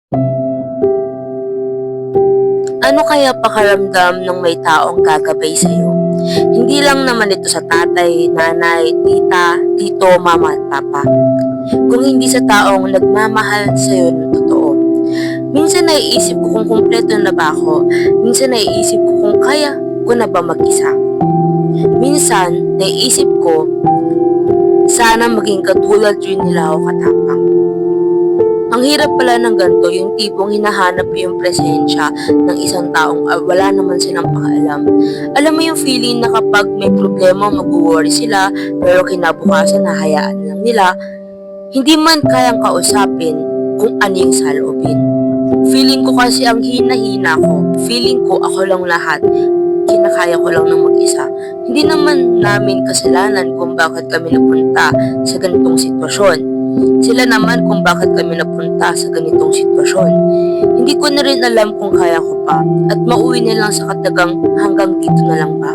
Ano kaya pakaramdam ng may taong gagabay sa'yo? Hindi lang naman ito sa tatay, nanay, tita, tito, mama at papa. Kung hindi sa taong nagmamahal sa'yo ng totoo. Minsan naiisip ko kung kumpleto na ba ako. Minsan naiisip ko kung kaya ko na ba mag-isa. Minsan naiisip ko, sana maging katulad rin nila ako katapang. Ang hirap pala ng ganito, yung tipong hinahanap mo yung presensya ng isang taong wala naman silang pakialam. Alam mo yung feeling na kapag may problema, mag-worry sila, pero kinabukasan nahayaan lang nila, hindi man kayang kausapin kung ano yung saloobin. Feeling ko kasi ang hina-hina ko, feeling ko ako lang lahat, kinakaya ko lang ng mag-isa. Hindi naman namin kasalanan kung bakit kami napunta sa ganitong sitwasyon. Sila naman kung bakit kami napunta sa ganitong sitwasyon. Hindi ko na rin alam kung kaya ko pa at mauwi na lang sa katagang hanggang dito na lang ba.